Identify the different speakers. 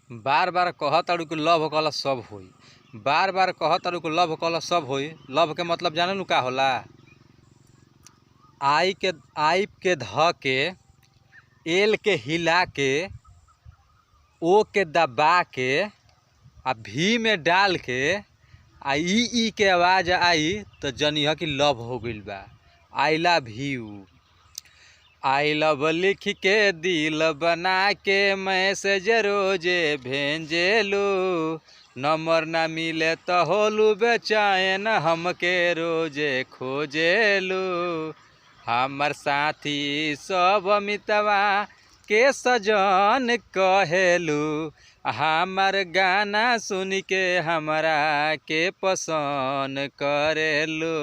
Speaker 1: बार बार कहताड़ू कि लव कल सब होई। बार बार कहताड़ू कि लव कल सब होई। लव के मतलब जाने का होला? आई के ध के, एल के हिला के, ओ के दबा के, आ भी में डाल के, आ ई के आवाज़ आई तो जनिह कि लव हो गइल बा। I love you. I love लिख के दिल बना के मैसेज रोजे भेजेलू। नंबर ना मिले तो होलू बेचैन हमके रोजे खोजेलू। हमर साथी सब मितवा के सजन कहेलू। हमार गाना सुन के हमरा के पसंद करेलू।